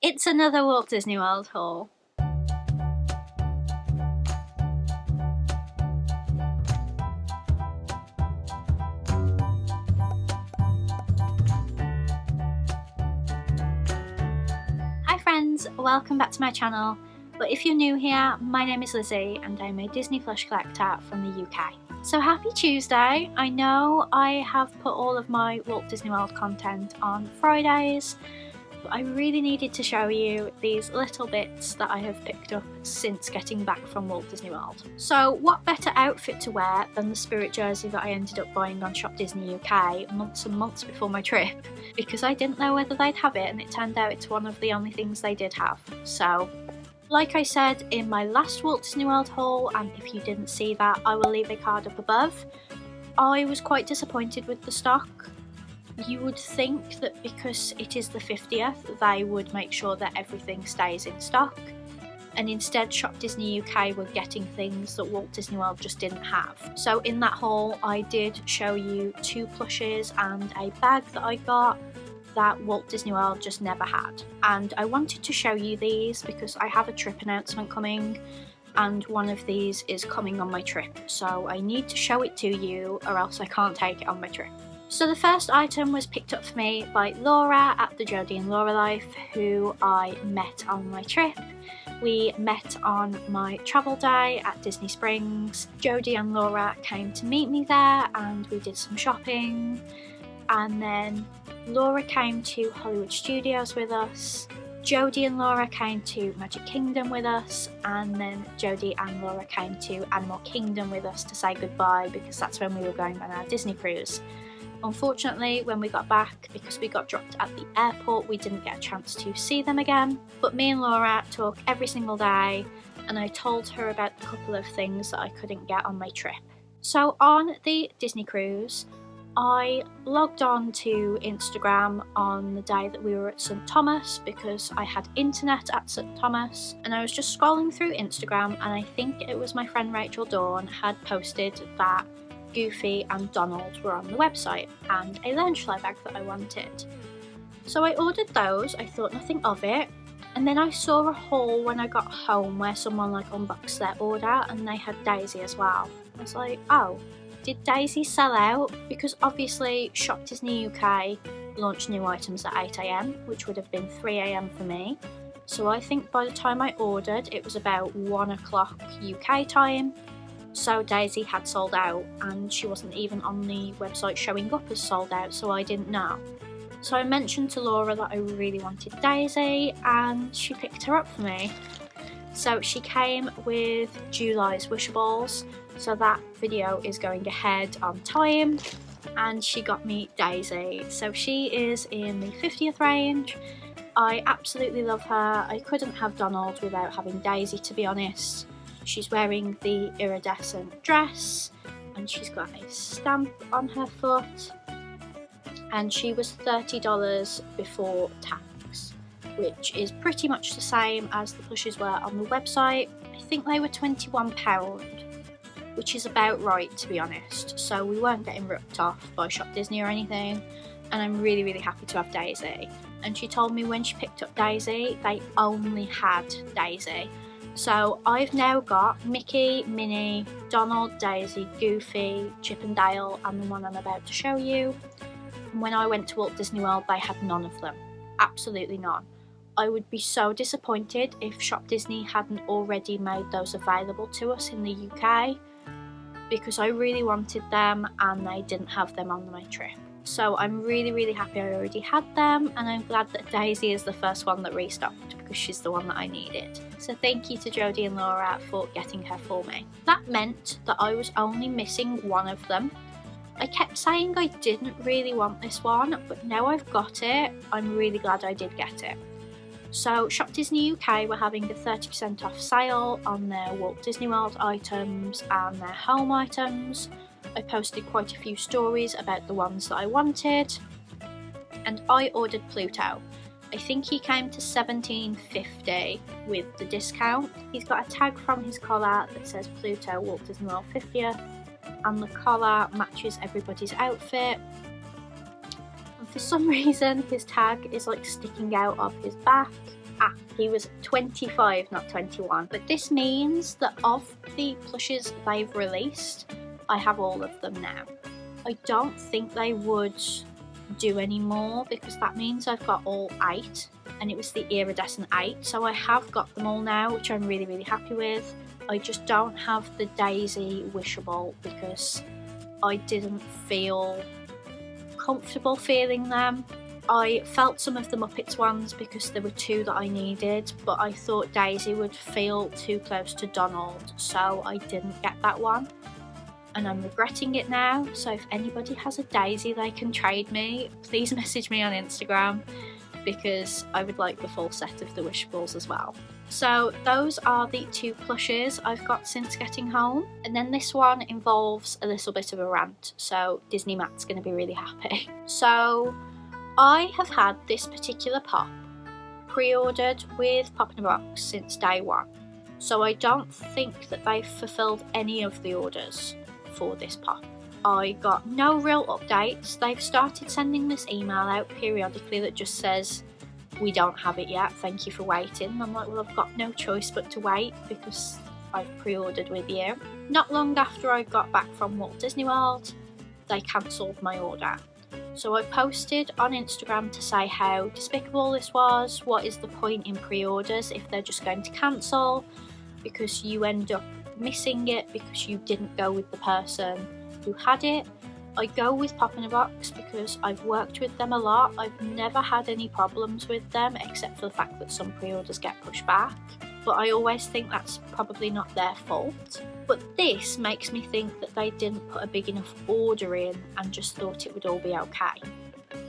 It's another Walt Disney World haul. Hi friends, welcome back to my channel. But if you're new here, my name is Lizzie and I'm a Disney Plush collector from the UK. So happy Tuesday! I know I have put all of my Walt Disney World content on Fridays, but I really needed to show you these little bits that I have picked up since getting back from Walt Disney World. So what better outfit to wear than the Spirit jersey that I ended up buying on Shop Disney UK months and months before my trip, because I didn't know whether they'd have it and it turned out it's one of the only things they did have. So like I said in my last Walt Disney World haul, and if you didn't see that, I will leave a card up above, I was quite disappointed with the stock. You would think that because it is the 50th, they would make sure that everything stays in stock, and instead Shop Disney UK were getting things that Walt Disney World just didn't have. So in that haul I did show you 2 plushes and a bag that I got that Walt Disney World just never had. And I wanted to show you these because I have a trip announcement coming and one of these is coming on my trip, so I need to show it to you or else I can't take it on my trip. So the first item was picked up for me by Lora at the Jody and Lora Life, who I met on my trip. We met on my travel day at Disney Springs. Jody and Lora came to meet me there and we did some shopping, and then Lora came to Hollywood Studios with us. Jody and Lora came to Magic Kingdom with us, and then Jody and Lora came to Animal Kingdom with us to say goodbye because that's when we were going on our Disney cruise. Unfortunately, when we got back, because we got dropped at the airport, we didn't get a chance to see them again. But me and Lora talk every single day, and I told her about a couple of things that I couldn't get on my trip. So on the Disney cruise, I logged on to Instagram on the day that we were at St Thomas because I had internet at St Thomas, and I was just scrolling through Instagram and I think it was my friend Rachel Dawn had posted that Goofy and Donald were on the website and a loungefly bag that I wanted. So I ordered those, I thought nothing of it, and then I saw a haul when I got home where someone unboxed their order and they had Daisy as well. I was like, oh, did Daisy sell out? Because obviously Shop Disney UK launched new items at 8 AM, which would have been 3 AM for me. So I think by the time I ordered it was about 1 o'clock UK time. So Daisy had sold out and she wasn't even on the website showing up as sold out, so I didn't know. So I mentioned to Lora that I really wanted Daisy and she picked her up for me. So she came with July's Wishables, so that video is going ahead on time, and she got me Daisy. So she is in the 50th range. I absolutely love her. I couldn't have Donald without having Daisy, to be honest. She's wearing the iridescent dress and she's got a stamp on her foot, and she was $30 before tax, which is pretty much the same as the plushes were on the website. I think they were £21, which is about right, to be honest. So we weren't getting ripped off by Shop Disney or anything, and I'm really, really happy to have Daisy. And she told me when she picked up Daisy, they only had Daisy. So I've now got Mickey, Minnie, Donald, Daisy, Goofy, Chip and Dale, and the one I'm about to show you. And when I went to Walt Disney World, they had none of them. Absolutely none. I would be so disappointed if Shop Disney hadn't already made those available to us in the UK, because I really wanted them and they didn't have them on my trip. So I'm really, really happy I already had them, and I'm glad that Daisy is the first one that restocked because she's the one that I needed. So thank you to Jody and Lora for getting her for me. That meant that I was only missing one of them. I kept saying I didn't really want this one, but now I've got it, I'm really glad I did get it. So Shop Disney UK were having a 30% off sale on their Walt Disney World items and their home items. I posted quite a few stories about the ones that I wanted, and I ordered Pluto. I think he came to $17.50 with the discount. He's got a tag from his collar that says Pluto Walt Disney World 50th, and the collar matches everybody's outfit. And for some reason his tag is sticking out of his back, he was 25, not 21. But this means that of the plushes they've released, I have all of them now. I don't think they would do any more because that means I've got all 8, and it was the iridescent 8, so I have got them all now, which I'm really, really happy with. I just don't have the Daisy wishable because I didn't feel comfortable feeling them. I felt some of the Muppets ones because there were 2 that I needed, but I thought Daisy would feel too close to Donald, so I didn't get that one. And I'm regretting it now, so if anybody has a Daisy they can trade me, please message me on Instagram because I would like the full set of the wishables as well. So those are the 2 plushes I've got since getting home, and then this one involves a little bit of a rant, so Disney Matt's going to be really happy. So I have had this particular pop pre-ordered with Pop in a Box since day one, so I don't think that they've fulfilled any of the orders for this pop. I got no real updates. They've started sending this email out periodically that just says, we don't have it yet, thank you for waiting. And I'm like, well, I've got no choice but to wait because I've pre-ordered with you. Not long after I got back from Walt Disney World, they cancelled my order. So I posted on Instagram to say how despicable this was, what is the point in pre-orders if they're just going to cancel because you end up missing it because you didn't go with the person who had it. I go with Pop in a Box because I've worked with them a lot. I've never had any problems with them except for the fact that some pre-orders get pushed back, but I always think that's probably not their fault. But this makes me think that they didn't put a big enough order in and just thought it would all be okay.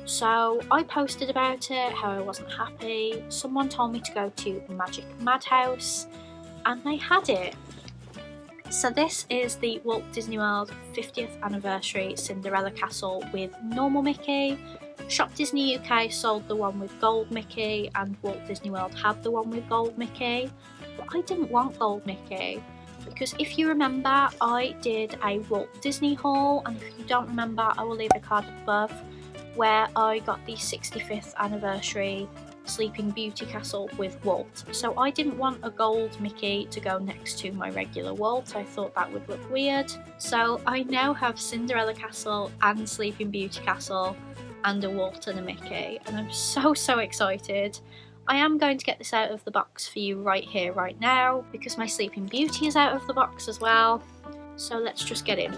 So I posted about it, how I wasn't happy. Someone told me to go to Magic Madhouse and they had it. So this is the Walt Disney World 50th anniversary Cinderella Castle with normal Mickey. Shop Disney UK sold the one with gold Mickey and Walt Disney World had the one with gold Mickey. But I didn't want gold Mickey because if you remember I did a Walt Disney haul, and if you don't remember I will leave a card above where I got the 65th anniversary Sleeping Beauty Castle with Walt. So I didn't want a gold Mickey to go next to my regular Walt, I thought that would look weird. So I now have Cinderella Castle and Sleeping Beauty Castle and a Walt and a Mickey, and I'm so excited. I am going to get this out of the box for you right here, right now, because my Sleeping Beauty is out of the box as well. So let's just get in.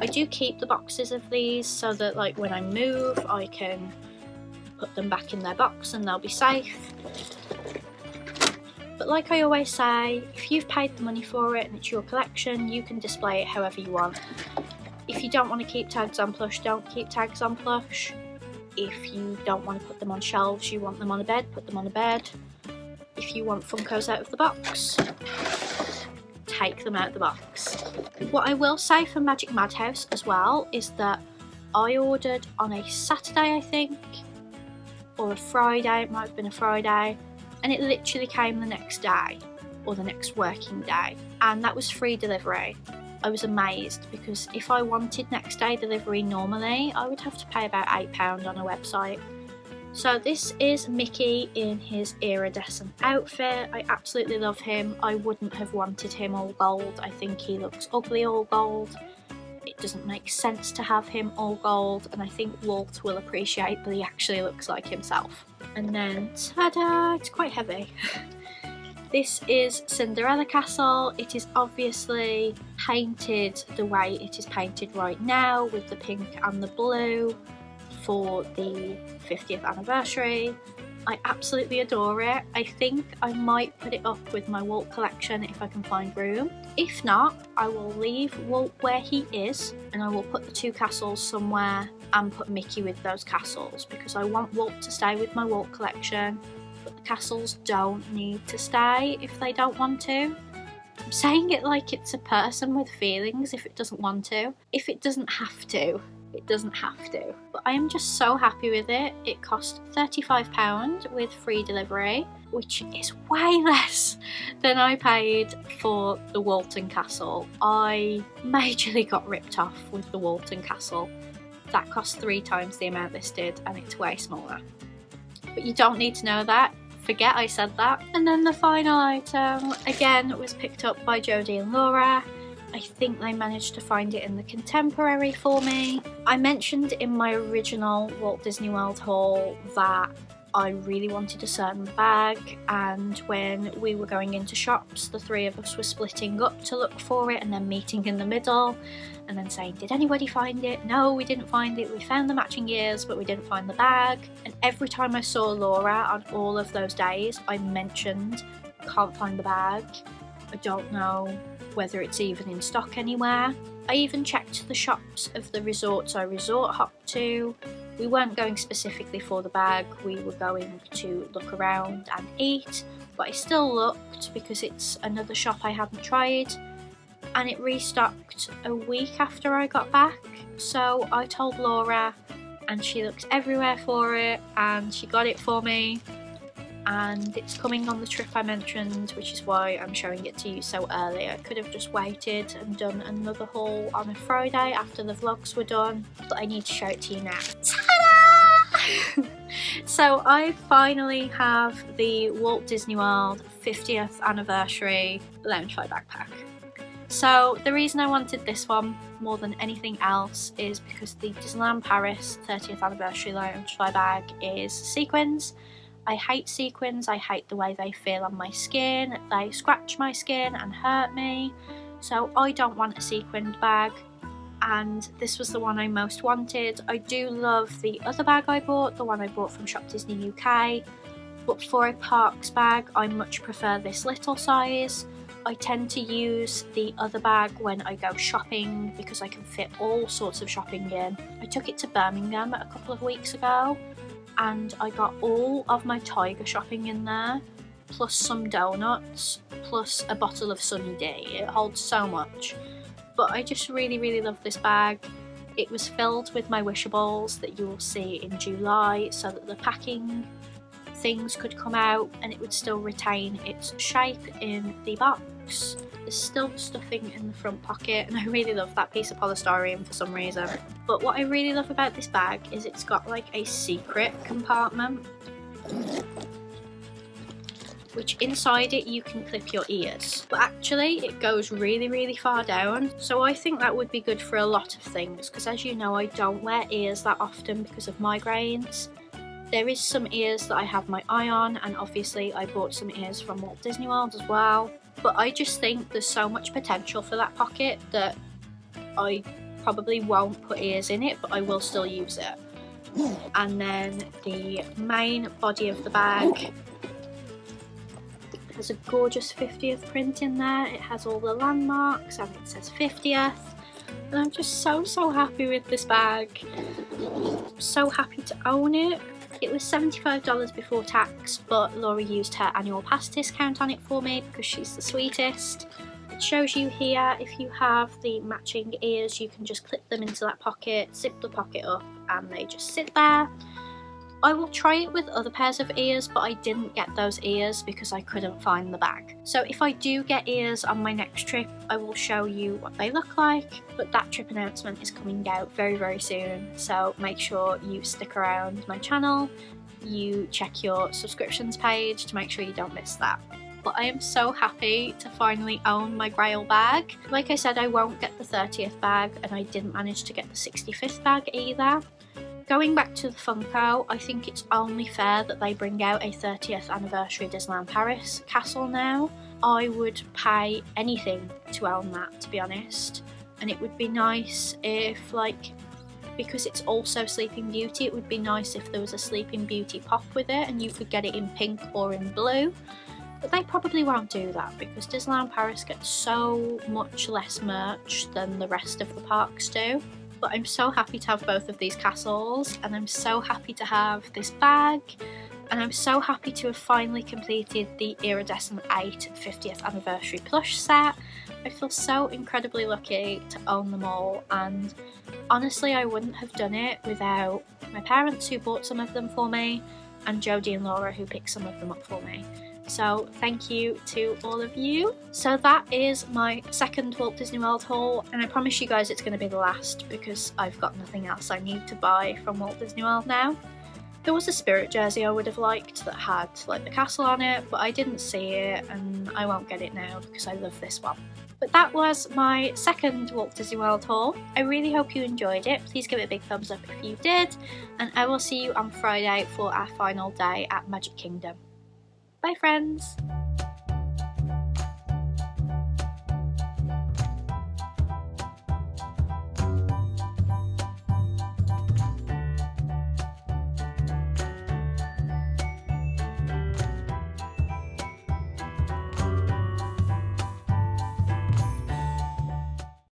I do keep the boxes of these so that like when I move I can put them back in their box and they'll be safe. But like I always say, if you've paid the money for it and it's your collection, you can display it however you want. If you don't want to keep tags on plush, don't keep tags on plush. If you don't want to put them on shelves, you want them on a bed, put them on a bed. If you want Funkos out of the box, take them out of the box. What I will say for Magic Madhouse as well is that I ordered on a Saturday, I think, or a Friday, it might have been a Friday, and it literally came the next day or the next working day, and that was free delivery. I was amazed because if I wanted next day delivery normally I would have to pay about £8 on a website. So this is Mickey in his iridescent outfit. I absolutely love him. I wouldn't have wanted him all gold. I think he looks ugly all gold. It doesn't make sense to have him all gold, and I think Walt will appreciate that he actually looks like himself. And then, ta-da, it's quite heavy. This is Cinderella Castle. It is obviously painted the way it is painted right now with the pink and the blue for the 50th anniversary. I absolutely adore it. I think I might put it up with my Walt collection if I can find room. If not, I will leave Walt where he is and I will put the 2 castles somewhere and put Mickey with those castles because I want Walt to stay with my Walt collection, but the castles don't need to stay if they don't want to. I'm saying it like it's a person with feelings if it doesn't want to. If it doesn't have to, it doesn't have to. But I am just so happy with it. It cost £35 with free delivery, which is way less than I paid for the Walton Castle. I majorly got ripped off with the Walton Castle. That cost 3 times the amount this did and it's way smaller. but you don't need to know that. Forget I said that. And then the final item, again, was picked up by Jody and Lora. I think they managed to find it in the contemporary for me. I mentioned in my original Walt Disney World haul that I really wanted a certain bag, and when we were going into shops, the three of us were splitting up to look for it and then meeting in the middle and then saying, did anybody find it? No, we didn't find it. We found the matching ears, but we didn't find the bag. And every time I saw Lora on all of those days, I mentioned, can't find the bag. I don't know whether it's even in stock anywhere. I even checked the shops of the resorts I resort hopped to. We weren't going specifically for the bag, we were going to look around and eat, but I still looked because it's another shop I hadn't tried, and it restocked a week after I got back. So I told Lora, and she looked everywhere for it, and she got it for me, and it's coming on the trip I mentioned, which is why I'm showing it to you so early. I could have just waited and done another haul on a Friday after the vlogs were done, but I need to show it to you now. Ta-da! So I finally have the Walt Disney World 50th anniversary Loungefly backpack. So the reason I wanted this one more than anything else is because the Disneyland Paris 30th anniversary Loungefly bag is sequins. I hate sequins, I hate the way they feel on my skin, they scratch my skin and hurt me, so I don't want a sequined bag, and this was the one I most wanted. I do love the other bag I bought, the one I bought from Shop Disney UK, but for a parks bag I much prefer this little size. I tend to use the other bag when I go shopping because I can fit all sorts of shopping in. I took it to Birmingham a couple of weeks ago, and I got all of my Tiger shopping in there, plus some donuts, plus a bottle of Sunny D. It holds so much. But I just really love this bag. It was filled with my wishables that you will see in July, so that the packing things could come out and it would still retain its shape in the box. There's still stuffing in the front pocket, and I really love that piece of polystyrene for some reason. But what I really love about this bag is it's got like a secret compartment, which inside it you can clip your ears, but actually it goes really far down, so I think that would be good for a lot of things, because as you know I don't wear ears that often because of migraines. There is some ears that I have my eye on, and obviously I bought some ears from Walt Disney World as well, but I just think there's so much potential for that pocket that I probably won't put ears in it, but I will still use it. And then the main body of the bag has a gorgeous 50th print in there. It has all the landmarks and it says 50th, and I'm just so happy with this bag. So happy to own it. It was $75 before tax, but Laura used her annual pass discount on it for me because she's the sweetest. It shows you here, if you have the matching ears, you can just clip them into that pocket, zip the pocket up, and they just sit there. I will try it with other pairs of ears, but I didn't get those ears because I couldn't find the bag. So if I do get ears on my next trip, I will show you what they look like, but that trip announcement is coming out very soon, so make sure you stick around my channel, you check your subscriptions page to make sure you don't miss that. But I am so happy to finally own my Grail bag. Like I said, I won't get the 30th bag, and I didn't manage to get the 65th bag either. Going back to the Funko, I think it's only fair that they bring out a 30th anniversary Disneyland Paris castle now. I would pay anything to own that, to be honest. And it would be nice if, like, because it's also Sleeping Beauty, it would be nice if there was a Sleeping Beauty pop with it and you could get it in pink or in blue. But they probably won't do that because Disneyland Paris gets so much less merch than the rest of the parks do. But I'm so happy to have both of these castles, and I'm so happy to have this bag, and I'm so happy to have finally completed the Iridescent 8 50th anniversary plush set. I feel so incredibly lucky to own them all, and honestly I wouldn't have done it without my parents who bought some of them for me, and Jody and Lora who picked some of them up for me. So thank you to all of you. So that is my second Walt Disney World haul, and I promise you guys it's going to be the last because I've got nothing else I need to buy from Walt Disney World now. There was a Spirit jersey I would have liked that had like the castle on it, but I didn't see it and I won't get it now because I love this one. But that was my second Walt Disney World haul. I really hope you enjoyed it. Please give it a big thumbs up if you did, and I will see you on Friday for our final day at Magic Kingdom. Bye friends!